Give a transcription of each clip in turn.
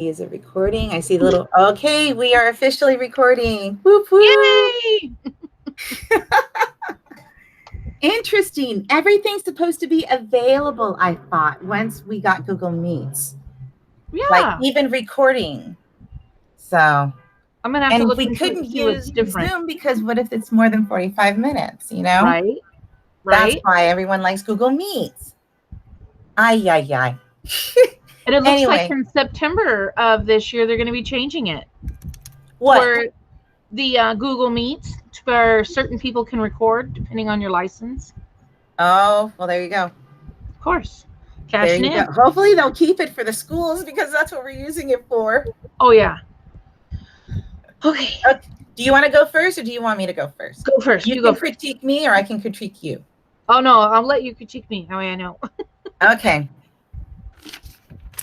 Is it recording? I see the little, okay, we are officially recording. Whoop, whoop. Yay! Interesting. Everything's supposed to be available, I thought, once we got Google Meets. Like Yeah. even recording. So, I'm going to have to and look we into it couldn't to see what's use different. Zoom because what if it's more than 45 minutes, you know? Right? That's Right? why everyone likes Google Meets. Ay, ay, ay. And it looks like Anyway, in September of this year, they're going to be changing it. what? Where the Google Meets, where certain people can record depending on your license. Oh, well, there you go. Of course. There Cashing you go. in. Hopefully they'll keep it for the schools because that's what we're using it for. Oh, yeah. Okay. Do you want to go first or do you want me to go first? Go first. You You can go first. critique me or I can critique you. Oh, no. I'll let you critique me. That way I know. Okay.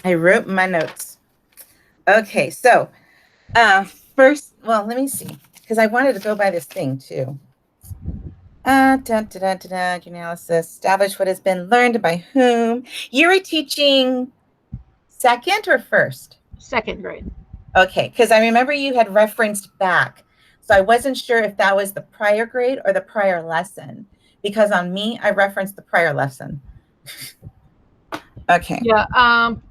I wrote my notes. Okay, so first, well, let me see, because I wanted to go by this thing too. Analysis, establish what has been learned by whom. You were teaching second or first? Second grade. Okay, because I remember you had referenced back. So I wasn't sure if that was the prior grade or the prior lesson, because on me, I referenced the prior lesson. Okay. Yeah.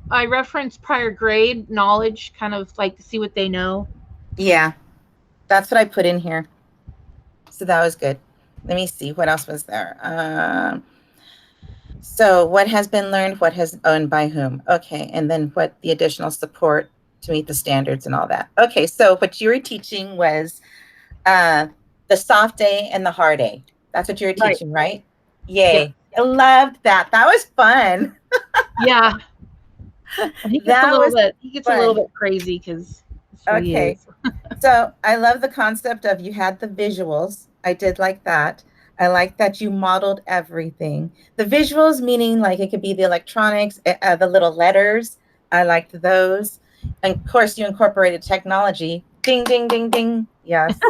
I referenced prior grade knowledge, kind of like to see what they know. Yeah, that's what I put in here. So that was good. Let me see, what else was there? So what has been learned, what has owned by whom? Okay, and then what the additional support to meet the standards and all that. Okay, so what you were teaching was the soft A and the hard A. That's what you were teaching, right? Yay. Yeah. I loved that. That was fun. Yeah. He gets a little bit crazy because okay. So I love the concept of you had the visuals. I did like that. I like that you modeled everything. The visuals, meaning like it could be the electronics, the little letters. I liked those. And of course, you incorporated technology. Ding, ding, ding, ding. Yes.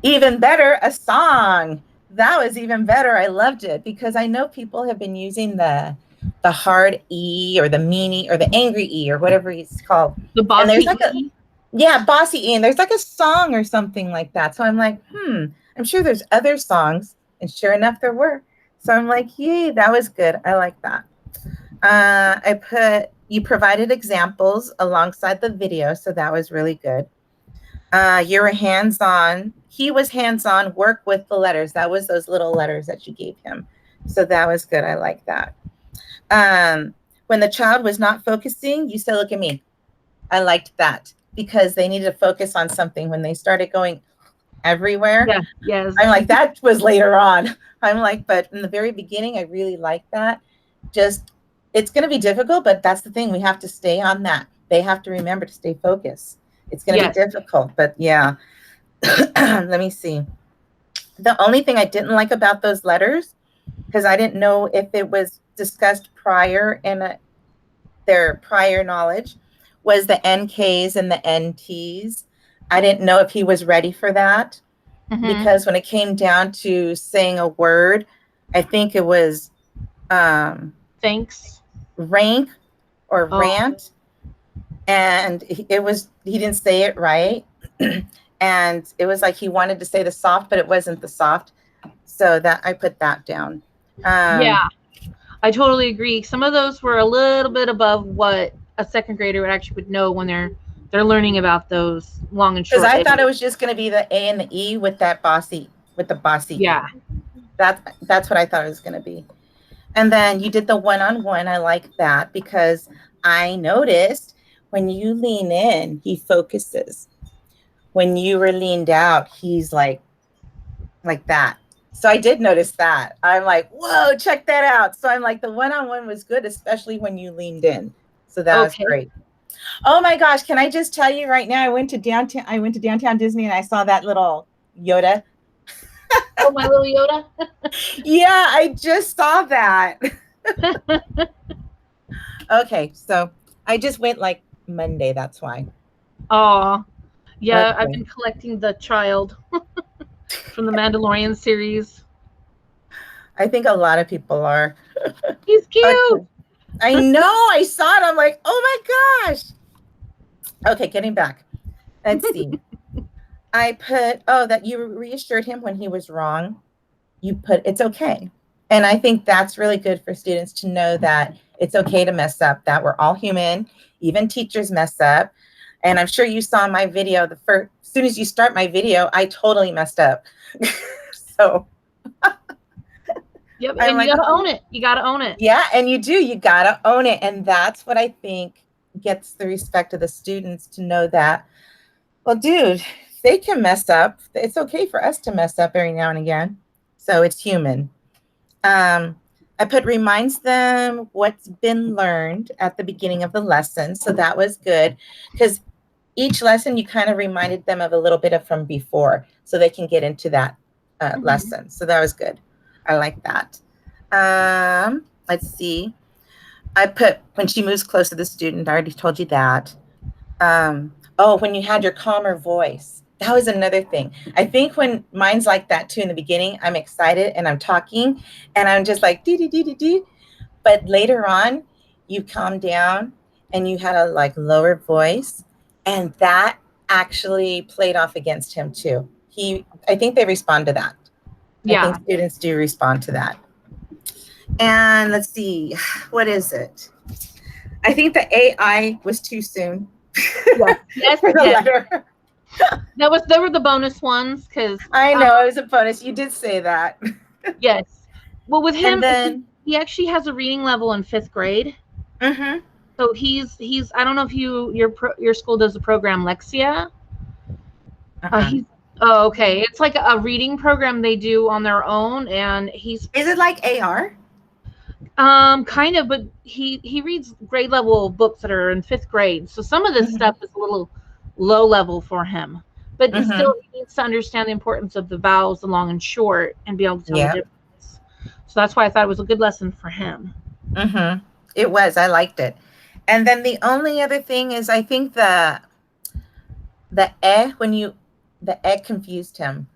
Even better, a song. That was even better. I loved it because I know people have been using the hard E or the meanie or the angry E or whatever it's called. The bossy and there's like E? Yeah, bossy E. And there's like a song or something like that. So I'm like, I'm sure there's other songs. And sure enough, there were. So I'm like, yay, that was good. I like that. You provided examples alongside the video. So that was really good. You were hands-on. He was hands-on, work with the letters. That was those little letters that you gave him. So that was good. I like that. When the child was not focusing, you said, look at me. I liked that because they needed to focus on something. When they started going everywhere, yeah, yes. I'm like, that was later on. I'm like, but in the very beginning, I really like that. Just, it's going to be difficult, but that's the thing. We have to stay on that. They have to remember to stay focused. It's going to be difficult, but yeah. Let me see. The only thing I didn't like about those letters, because I didn't know if it was discussed prior in their prior knowledge, was the NKs and the NTs. I didn't know if he was ready for that, because when it came down to saying a word, I think it was thanks, rank or rant, and he didn't say it right. And it was like he wanted to say the soft, but it wasn't the soft. So that I put that down. Yeah, I totally agree. Some of those were a little bit above what a second grader would know when they're learning about those long and short. Because I thought it was just going to be the A and the E with the bossy. Yeah. E. That's what I thought it was going to be. And then you did the one-on-one. I like that because I noticed when you lean in, he focuses. When you were leaned out, he's like that. So I did notice that. I'm like, whoa, check that out. So I'm like, the one-on-one was good, especially when you leaned in. So that was great. Oh my gosh, can I just tell you right now, I went to downtown Disney and I saw that little Yoda. Oh, my little Yoda? Yeah, I just saw that. Okay, so I just went like Monday, that's why. Oh, yeah, okay. I've been collecting the child from the Mandalorian series. I think a lot of people are. He's cute. Okay. I know. I saw it. I'm like, oh my gosh. Okay, getting back. Let's see. I put, oh, that you reassured him when he was wrong. You put, it's okay. And I think that's really good for students to know that it's okay to mess up, that we're all human, even teachers mess up. And I'm sure you saw my video, as soon as you start my video, I totally messed up. So. Yep, and you gotta own it. You gotta own it. Yeah, and you do. You gotta own it. And that's what I think gets the respect of the students to know that, well, dude, they can mess up. It's okay for us to mess up every now and again. So it's human. I put reminds them what's been learned at the beginning of the lesson. So that was good because each lesson you kind of reminded them of a little bit of from before so they can get into that lesson. So that was good. I like that. Let's see. I put when she moves close to the student. I already told you that. Oh, when you had your calmer voice. That was another thing. I think when mine's like that too in the beginning, I'm excited and I'm talking and I'm just like dee dee dee dee dee. But later on, you calm down and you had a like lower voice, and that actually played off against him too. I think they respond to that. Yeah. I think students do respond to that. And let's see, what is it? I think the AI was too soon. Yes, For the letter. They were the bonus ones because I know it was a bonus. You did say that. Yes. Well, with him, then, he actually has a reading level in 5th grade. Mm-hmm. So he's. I don't know if your school does the program Lexia. Oh, okay. It's like a reading program they do on their own, and he's. Is it like AR? Kind of, but he reads grade level books that are in 5th grade. So some of this stuff is a little low level for him, but still he needs to understand the importance of the vowels, the long and short, and be able to tell the difference. So that's why I thought it was a good lesson for him. It was. I liked it. And then the only other thing is, I think the confused him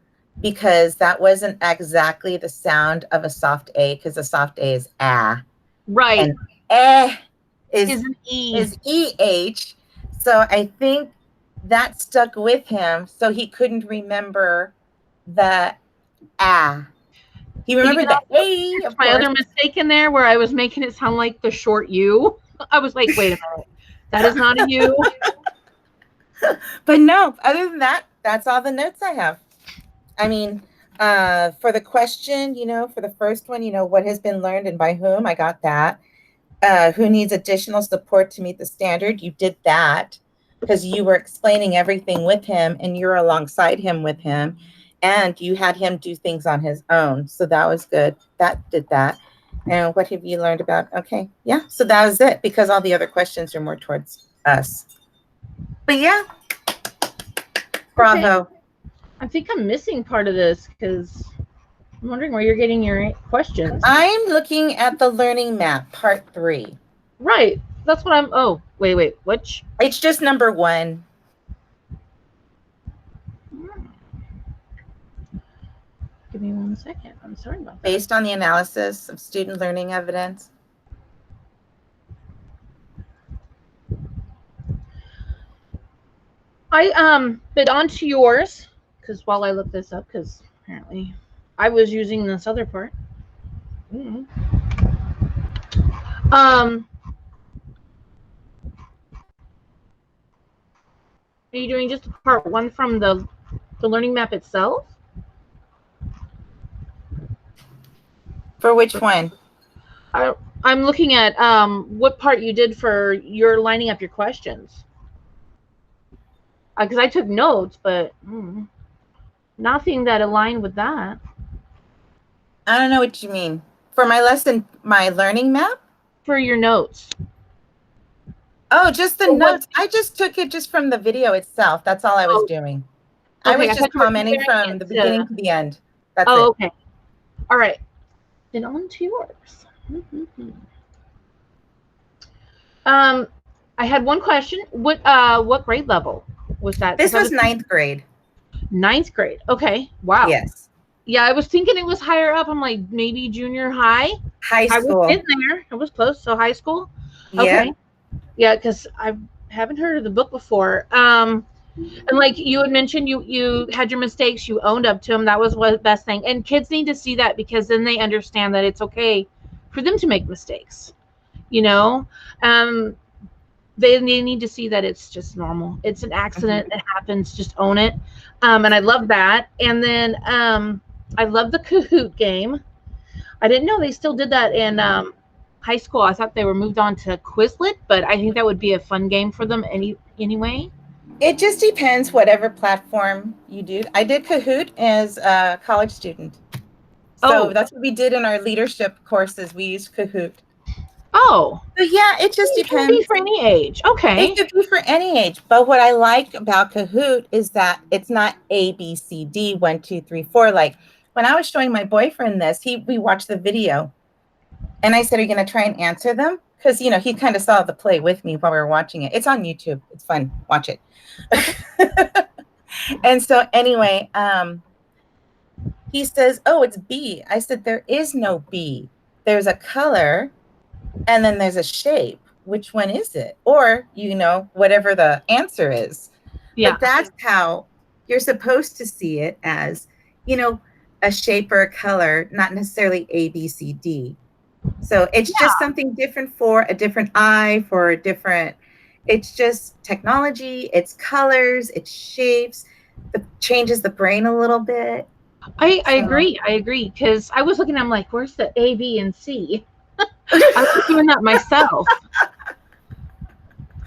because that wasn't exactly the sound of a soft A, because a soft A is ah. Right. And is an E. Is EH. So I think that stuck with him, so he couldn't remember the ah. He remembered the A. Of my other mistake in there where I was making it sound like the short U. I was like, wait a minute, that is not a U. But no, other than that, that's all the notes I have. I mean, for the question, for the first one, what has been learned and by whom, I got that. Who needs additional support to meet the standard? You did that because you were explaining everything with him and you're alongside him with him, and you had him do things on his own. So that was good. That did that. And what have you learned about? Okay. Yeah. So that was it, because all the other questions are more towards us. But yeah. Bravo. Okay. I think I'm missing part of this because I'm wondering where you're getting your questions. I'm looking at the learning map, part 3. Right. That's what I'm. Oh, wait. Which? It's just number 1. Give me 1 second. I'm sorry about that. Based on the analysis of student learning evidence. Bit onto yours, because while I look this up, because apparently I was using this other part. Are you doing just part 1 from the learning map itself? For which one? I'm looking at what part you did for your lining up your questions. Because I took notes, but nothing that aligned with that. I don't know what you mean. For my lesson, my learning map? For your notes. Oh, just the notes. I just took it just from the video itself. That's all I was doing. Okay, I was just commenting from the beginning to the end. That's it. Okay. All right. Then on to yours. I had one question. What grade level was that? This was 9th grade. 9th grade. Okay. Wow. Yes. Yeah, I was thinking it was higher up. I'm like, maybe junior high. High I was school. in there. I was close. So high school. Yeah. Okay. Yeah, because I haven't heard of the book before. And like you had mentioned, you had your mistakes, you owned up to them. That was the best thing. And kids need to see that, because then they understand that it's okay for them to make mistakes. You know, um, they need to see that it's just normal. It's an accident. It happens. Just own it. And I love that. And then I love the Kahoot game. I didn't know they still did that in high school. I thought they were moved on to Quizlet, but I think that would be a fun game for them anyway. It just depends whatever platform you do. I did Kahoot as a college student. So that's what we did in our leadership courses. We used Kahoot. Oh. So yeah, it just depends. It can be for any age. Okay. It could be for any age. But what I like about Kahoot is that it's not A, B, C, D, 1, 2, 3, 4. Like when I was showing my boyfriend this, we watched the video. And I said, are you going to try and answer them? Because, you know, he kind of saw the play with me while we were watching it. It's on YouTube. It's fun. Watch it. And so anyway, he says, oh, it's B. I said, there is no B. There's a color and then there's a shape. Which one is it? Or, you know, whatever the answer is. Yeah. But that's how you're supposed to see it, as, you know, a shape or a color, not necessarily A, B, C, D. So it's just something different for a different eye, for a different, it's just technology, it's colors, it's shapes, it changes the brain a little bit. I agree. Because I was looking, I'm like, where's the A, B, and C? I was doing that myself.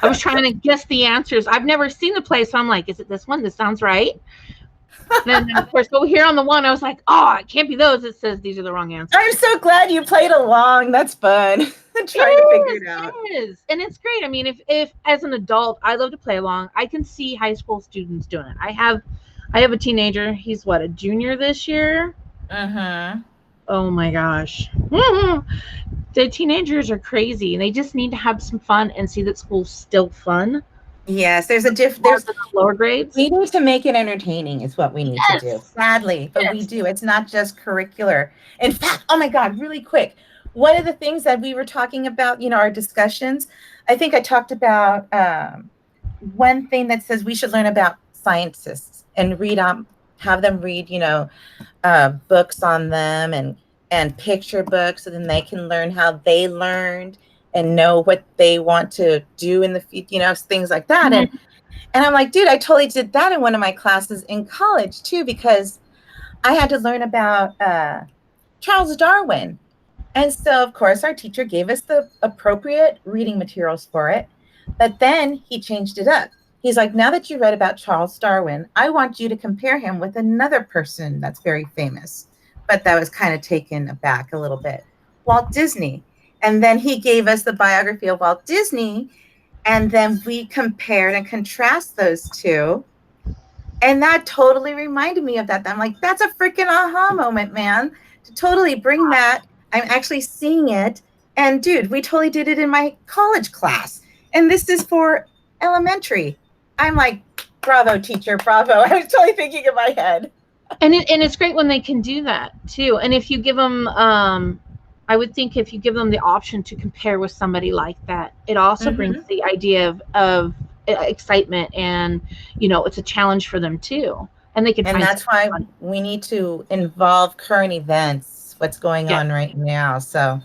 I was trying to guess the answers. I've never seen the play, so I'm like, is it this one? This sounds right. And then, of course, over here on the one, I was like, oh, it can't be those. It says these are the wrong answers. I'm so glad you played along. That's fun. Trying to figure it out. It is. And it's great. I mean, if as an adult, I love to play along, I can see high school students doing it. I have a teenager. He's what, a junior this year? Uh-huh. Oh my gosh. The teenagers are crazy, and they just need to have some fun and see that school's still fun. Yes, there's lower grades. We need to make it entertaining is what we need to do. Sadly, but we do. It's not just curricular. In fact, oh my God, really quick. One of the things that we were talking about, you know, our discussions, I think I talked about one thing that says we should learn about scientists and have them read, you know, books on them and picture books, so then they can learn how they learned and know what they want to do in the future, you know, things like that. Mm-hmm. And I'm like, dude, I totally did that in one of my classes in college too, because I had to learn about Charles Darwin. And so, of course, our teacher gave us the appropriate reading materials for it. But then he changed it up. He's like, now that you read about Charles Darwin, I want you to compare him with another person that's very famous. But that was kind of taken aback a little bit. Walt Disney. And then he gave us the biography of Walt Disney. And then we compared and contrast those two. And that totally reminded me of that. I'm like, that's a freaking aha moment, man. To totally bring that. I'm actually seeing it. And dude, we totally did it in my college class. And this is for elementary. I'm like, bravo, teacher, bravo. I was totally thinking in my head. And it's great when they can do that too. And if you give them, I would think if you give them the option to compare with somebody like that, it also brings the idea of excitement, and, you know, it's a challenge for them too. And they can. And that's why we need to involve current events, what's going on right now. So.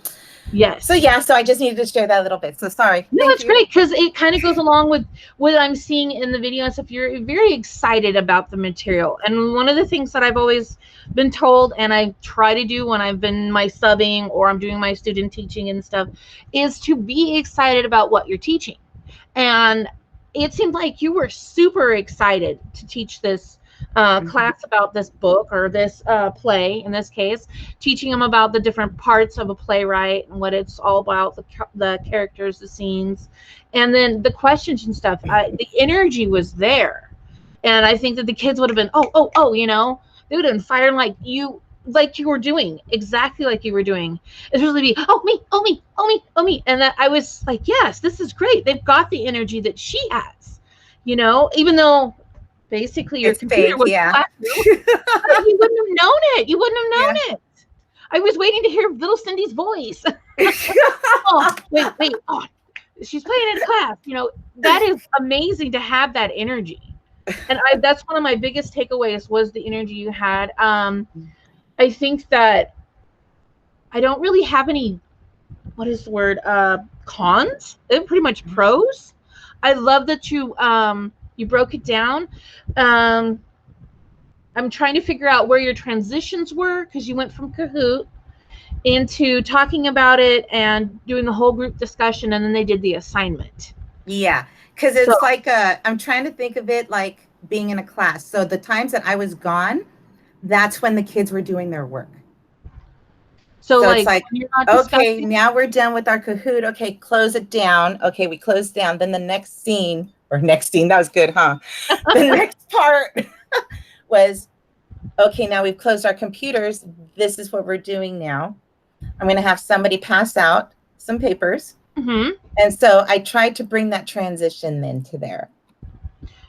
Yes. So I just needed to share that a little bit. So sorry. No, it's great, because it kind of goes along with what I'm seeing in the video and stuff. You're very excited about the material. And one of the things that I've always been told, and I try to do when I've been my subbing or I'm doing my student teaching and stuff, is to be excited about what you're teaching. And it seemed like you were super excited to teach this class about this book or this play, in this case, teaching them about the different parts of a playwright and what it's all about, the characters, the scenes, and then the questions and stuff. The energy was there, and I think that the kids would have been, you know, they would have been firing like you were doing, exactly like you were doing. It's really be, oh me, and that I was like, yes, this is great. They've got the energy that she has, you know, even though basically your computer was flat. You wouldn't have known it. You wouldn't have known it. I was waiting to hear little Cindy's voice. Oh, wait. Oh, she's playing in class. That is amazing to have that energy. And that's one of my biggest takeaways was the energy you had. I think that I don't really have any, what is the word? Cons. They're pretty much pros. I love that you broke it down. I'm trying to figure out where your transitions were, because you went from Kahoot into talking about it and doing the whole group discussion, and then they did the assignment. Yeah, because it's like I'm trying to think of it like being in a class. So the times that I was gone, that's when the kids were doing their work. So it's like, okay, now we're done with our Kahoot. Okay, close it down. Okay, we closed down. Then the next scene, that was good, huh? The next part was, okay, now we've closed our computers. This is what we're doing now. I'm going to have somebody pass out some papers. Mm-hmm. And so I tried to bring that transition then to there.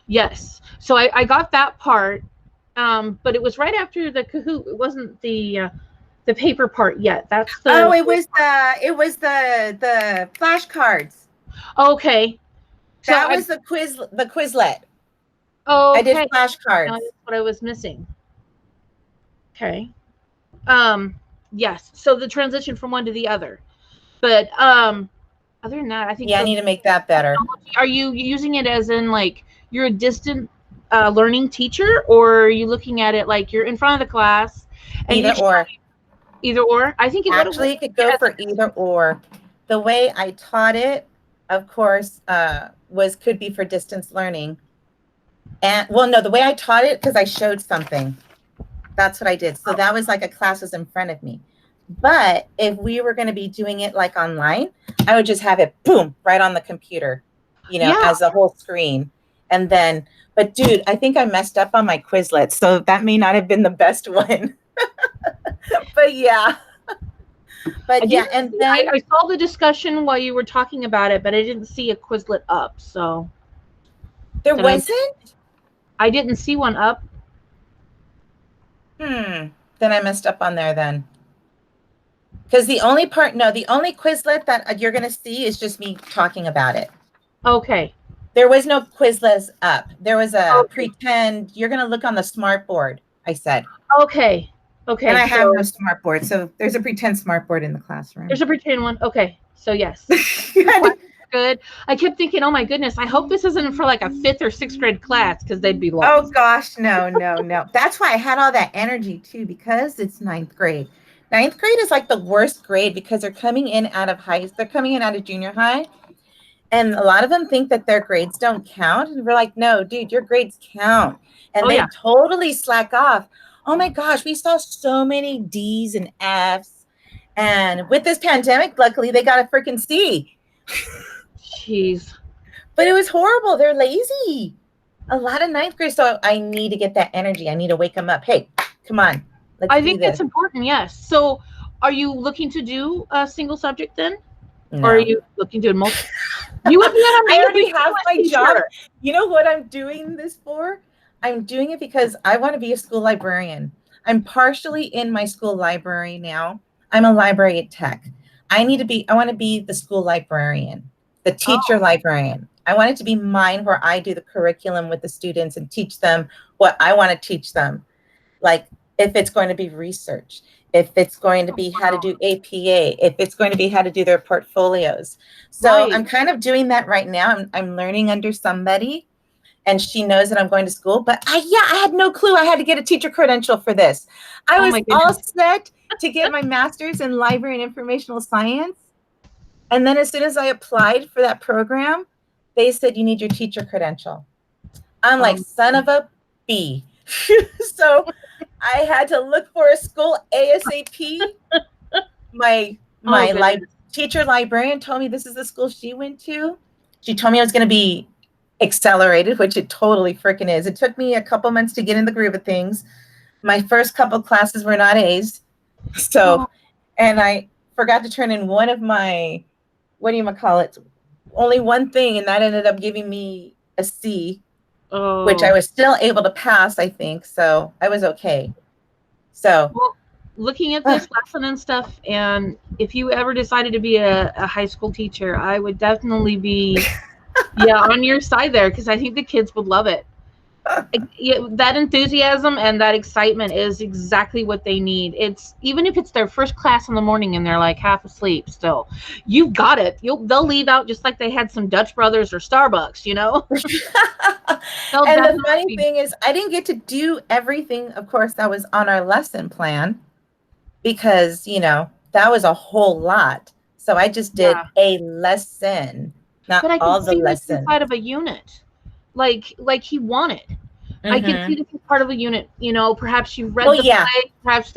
Yes. So I got that part, but it was right after the Kahoot. It wasn't the paper part yet. That's the. Oh, it was the flashcards. Okay. So that was the Quizlet. Oh, okay. I did flashcards. That's what I was missing. Okay. Yes. So the transition from one to the other, but other than that, I think. Yeah, I need to make that better. Are you using it as in like you're a distant learning teacher, or are you looking at it like you're in front of the class? And either or. Either or. I think it could go for either or. The way I taught it, of course, could be for distance learning. And the way I taught it, because I showed something. That's what I did. So that was like a class was in front of me. But if we were going to be doing it like online, I would just have it boom right on the computer, as a whole screen. And then, but dude, I think I messed up on my Quizlet, so that may not have been the best one. But yeah. But yeah, and then I saw the discussion while you were talking about it, but I didn't see a Quizlet up. So there wasn't? I didn't see one up. Then I messed up on there then. Because the only Quizlet that you're going to see is just me talking about it. Okay. There was no Quizlet up. There was a pretend, you're going to look on the smart board, I said. Okay. Okay. And I have no smart board. So there's a pretend smart board in the classroom. There's a pretend one. Okay. So yes. Good. I kept thinking, oh my goodness, I hope this isn't for like a 5th or 6th grade class, because they'd be lost. Oh gosh, no. That's why I had all that energy too, because it's 9th grade. 9th grade is like the worst grade because they're coming in out of junior high. And a lot of them think that their grades don't count. And we're like, no, dude, your grades count. And they totally slack off. Oh my gosh, we saw so many D's and F's. And with this pandemic, luckily they got a freaking C. Jeez. But it was horrible. They're lazy. A lot of 9th grade. So I need to get that energy. I need to wake them up. Hey, come on. I think that's important. Yes. So are you looking to do a single subject then? No. Or are you looking to do multiple? You would be I already have my job. You know what I'm doing this for? I'm doing it because I want to be a school librarian. I'm partially in my school library now. I'm a library tech. I want to be the school librarian, the teacher librarian. I want it to be mine, where I do the curriculum with the students and teach them what I want to teach them. Like if it's going to be research, if it's going to be how to do APA, if it's going to be how to do their portfolios. So I'm kind of doing that right now. I'm learning under somebody, and she knows that I'm going to school. But I had no clue I had to get a teacher credential for this. I was all set to get my master's in library and informational science. And then as soon as I applied for that program, they said, you need your teacher credential. I'm like, son of a B. So I had to look for a school ASAP. My teacher librarian told me this is the school she went to. She told me I was going to be accelerated, which it totally freaking is. It took me a couple months to get in the groove of things. My first couple classes were not A's. So, and I forgot to turn in one of my, only one thing, and that ended up giving me a C, which I was still able to pass, I think. So I was okay. So looking at this lesson and stuff, and if you ever decided to be a high school teacher, I would definitely be on your side there, because I think the kids would love it. That enthusiasm and that excitement is exactly what they need. It's even if it's their first class in the morning and they're like half asleep still, you've got it. They'll leave out just like they had some Dutch Brothers or Starbucks, And the funny thing is, I didn't get to do everything, of course, that was on our lesson plan, because that was a whole lot. So I just did a lesson, not but I all can the see lessons. this inside of a unit, like he wanted. I can see this as part of a unit. Perhaps you've read the play. Perhaps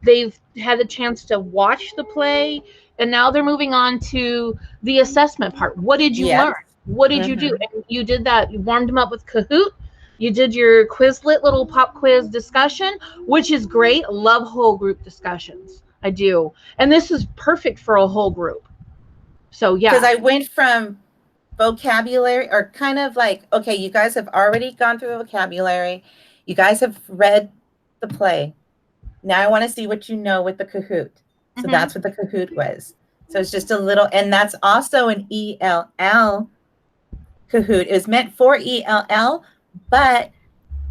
they've had the chance to watch the play, and now they're moving on to the assessment part. What did you learn? What did you do? And you did that. You warmed them up with Kahoot. You did your Quizlet little pop quiz discussion, which is great. Love whole group discussions. I do. And this is perfect for a whole group. So, yeah. Because I went from vocabulary, or kind of like, okay, you guys have already gone through the vocabulary. You guys have read the play. Now I want to see what you know with the Kahoot. So that's what the Kahoot was. So it's just a little, and that's also an ELL Kahoot. It was meant for ELL, but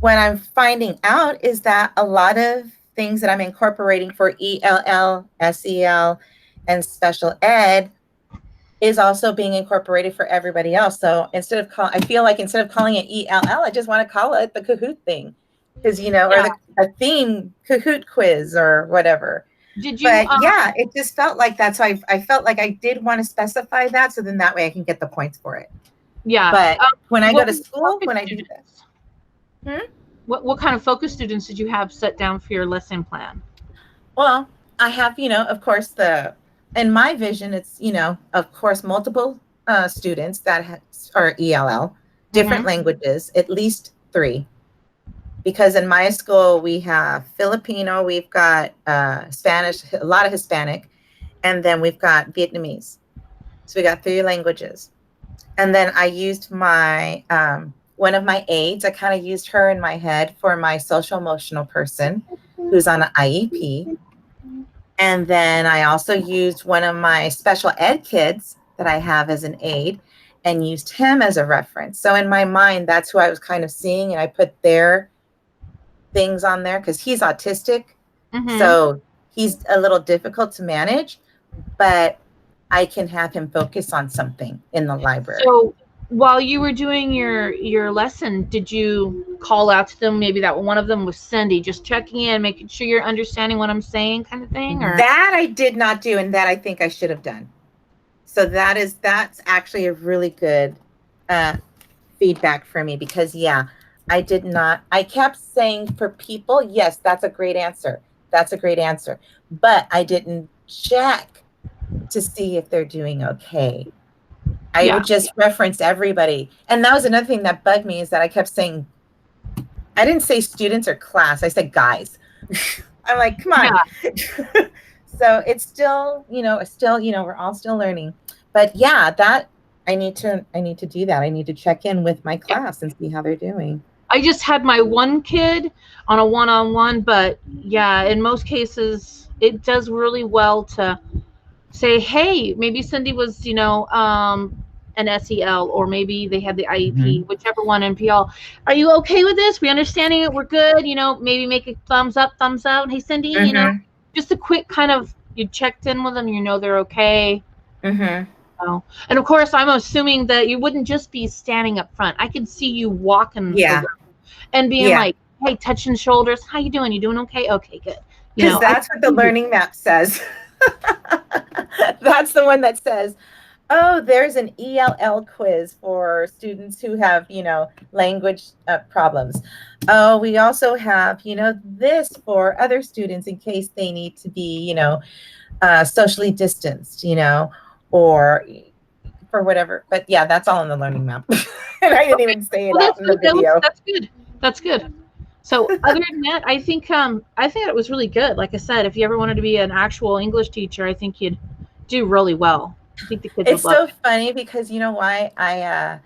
what I'm finding out is that a lot of things that I'm incorporating for ELL, SEL, and special ed is also being incorporated for everybody else. So I feel like instead of calling it ELL, I just want to call it the Kahoot thing, because or a theme Kahoot quiz or whatever. Did you? But it just felt like that. So I felt like I did want to specify that, so then that way I can get the points for it. Yeah. But when I go to school, when I do this, what kind of focus students did you have set down for your lesson plan? Well, I have, of course, in my vision, it's, of course, multiple students that are ELL, different languages, at least 3. Because in my school, we have Filipino, we've got Spanish, a lot of Hispanic, and then we've got Vietnamese. So we got 3 languages. And then I used my, one of my aides, I kind of used her in my head for my social emotional person who's on an IEP. And then I also used one of my special ed kids that I have as an aide and used him as a reference. So in my mind, that's who I was kind of seeing. And I put their things on there because he's autistic. So he's a little difficult to manage, but I can have him focus on something in the library. So while you were doing your lesson, did you call out to them? Maybe that one of them was Cindy, just checking in, making sure you're understanding what I'm saying, kind of thing? Or that I did not do, and that I think I should have done. So that's actually a really good feedback for me, because I did not. I kept saying for people, yes, that's a great answer. That's a great answer. But I didn't check to see if they're doing okay. I would just reference everybody. And that was another thing that bugged me, is that I kept saying, I didn't say students or class. I said guys. I'm like, come on. So it's still, we're all still learning. But that I need to do that. I need to check in with my class and see how they're doing. I just had my one kid on a one-on-one, but in most cases it does really well to say, hey, maybe Cindy was, an SEL, or maybe they had the IEP, whichever one, NPL. Are you okay with this? We understanding it? We're good. Maybe make a thumbs up, thumbs out. Hey, Cindy, just a quick kind of, you checked in with them, they're okay. And of course, I'm assuming that you wouldn't just be standing up front. I could see you walking and being like, hey, touching shoulders. How you doing? You doing okay? Okay, good. Because that's what the learning map says. That's the one that says, oh, there's an ELL quiz for students who have, language problems. Oh, we also have, this for other students in case they need to be, socially distanced, or for whatever. But that's all in the learning map. And I didn't even say it out in the video. That's good. That's good. So other than that, I think it was really good. Like I said, if you ever wanted to be an actual English teacher, I think you'd do really well. I think the kids it's so funny because you know why? I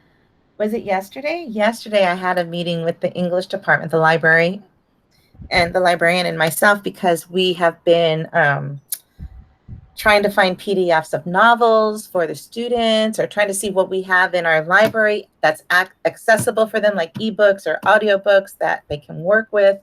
was it yesterday? Yesterday I had a meeting with the English department, the library, and the librarian and myself, because we have been trying to find PDFs of novels for the students, or trying to see what we have in our library that's accessible for them, like ebooks or audiobooks that they can work with.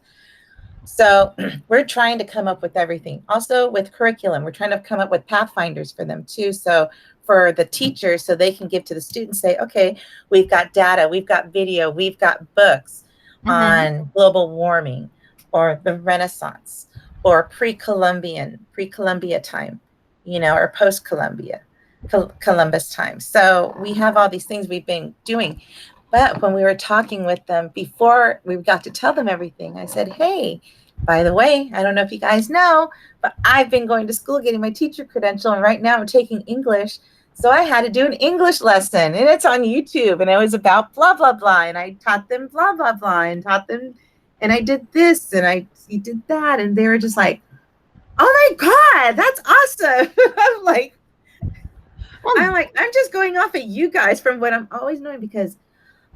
So we're trying to come up with everything. Also with curriculum, we're trying to come up with pathfinders for them too. So for the teachers, so they can give to the students, say, okay, we've got data, we've got video, we've got books on global warming, or the Renaissance, or pre-Columbia time, or post-Columbia, Columbus time. So we have all these things we've been doing. But when we were talking with them before we got to tell them everything, I said, hey, by the way, I don't know if you guys know, but I've been going to school getting my teacher credential, and right now I'm taking English. So I had to do an English lesson, and it's on YouTube, and it was about blah, blah, blah. And I taught them blah, blah, blah, and taught them, and I did this, and he did that. And they were just like, oh my God, that's awesome. I'm just going off at you guys from what I'm always knowing, because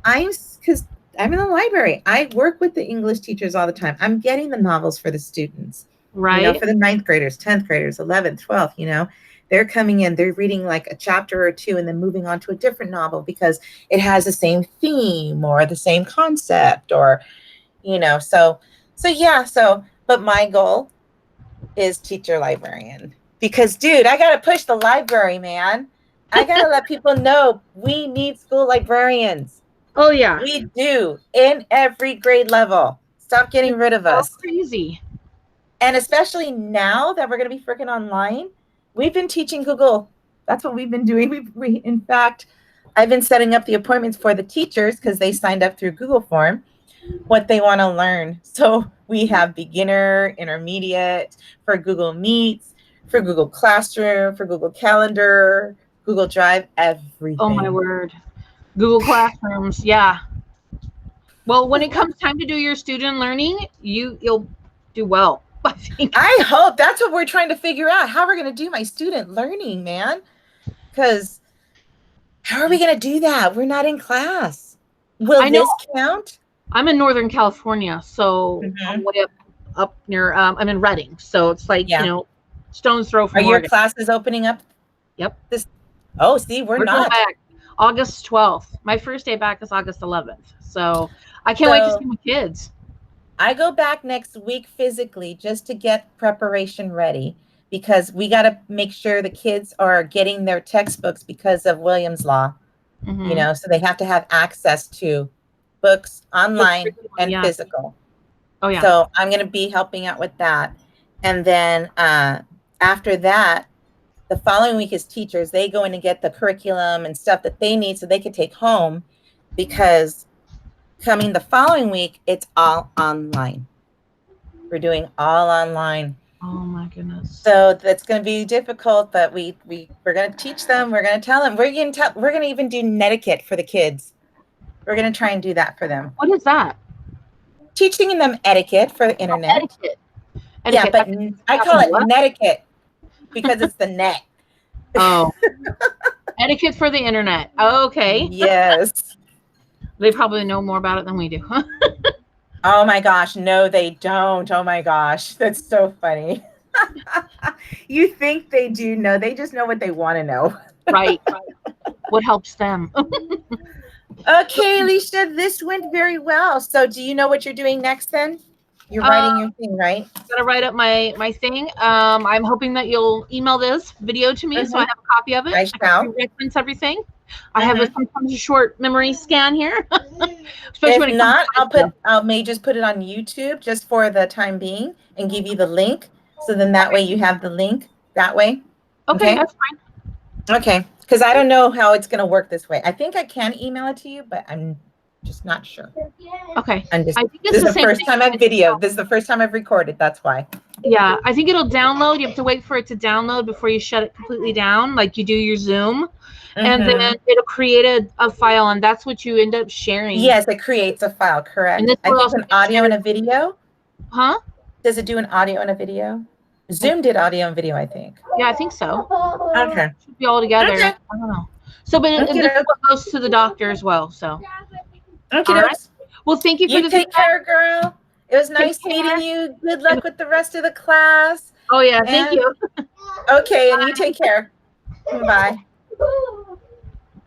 I'm in the library. I work with the English teachers all the time. I'm getting the novels for the students, right? For the 9th graders, 10th graders, 11th, 12th, they're coming in, they're reading like a chapter or two and then moving on to a different novel because it has the same theme or the same concept, or, but my goal is teacher librarian, because dude, I got to push the library, man. I got to let people know we need school librarians. Oh yeah, we do, in every grade level. Stop getting rid of us. Crazy. And especially now that we're going to be freaking online, we've been teaching Google. That's what we've been doing. We in fact, I've been setting up the appointments for the teachers, because they signed up through Google Form, what they want to learn. So we have beginner, intermediate, for Google Meets, for Google Classroom, for Google Calendar, Google Drive, everything. Oh my word. Google Classrooms, yeah. Well, when it comes time to do your student learning, you'll do well, I think. I hope. That's what we're trying to figure out, how we're going to do my student learning, man. Because how are we going to do that? We're not in class. Will this count? I'm in Northern California, so I'm way up near, I'm in Redding. So it's like, stone's throw from Oregon. Your classes opening up? Yep. See, we're not. Back August 12th. My first day back is August 11th. So I can't wait to see my kids. I go back next week physically just to get preparation ready, because we got to make sure the kids are getting their textbooks because of Williams Law, so they have to have access to books online and physical. Oh yeah. So I'm going to be helping out with that. And then after that, the following week is teachers. They go in and get the curriculum and stuff that they need so they can take home, because coming the following week, it's all online. We're doing all online. Oh my goodness. So that's going to be difficult, but we're going to teach them. We're going to tell them. We're going to even do netiquette for the kids. We're going to try and do that for them. What is that? Teaching them etiquette for the internet. Etiquette. Yeah, but I call it netiquette because it's the net. Oh. Etiquette for the internet. Oh, okay. Yes. They probably know more about it than we do. Oh my gosh. No, they don't. Oh my gosh. That's so funny. You think they do know. They just know what they want to know. Right. What helps them. Okay, Alicia, this went very well. So do you know what you're doing next then? You're writing your thing, right? I'm going to write up my thing. I'm hoping that you'll email this video to me so I have a copy of it. I shall. Reference everything. I have sometimes a short memory scan here. If not, I may just put it on YouTube just for the time being and give you the link. So then that way you have the link that way. Okay, that's fine. Okay, because I don't know how it's going to work this way. I think I can email it to you, but I'm just not sure. Okay. I think this is the first time I've videoed. This is the first time I've recorded. That's why. Yeah, I think it'll download. You have to wait for it to download before you shut it completely down, like you do your Zoom. And then it'll create a file, and that's what you end up sharing. Yes, it creates a file, correct. And this I think an audio and a video. Huh? Does it do an audio and a video? Zoom did audio and video, I think. Yeah, I think so. Okay. Should be all together. Okay. I don't know. So, but it goes to the doctor as well. So. Okay. All right. Well, thank you for take care, girl. It was nice meeting you. Good luck with the rest of the class. Oh yeah, thank And- you. Okay, and you take care. Bye.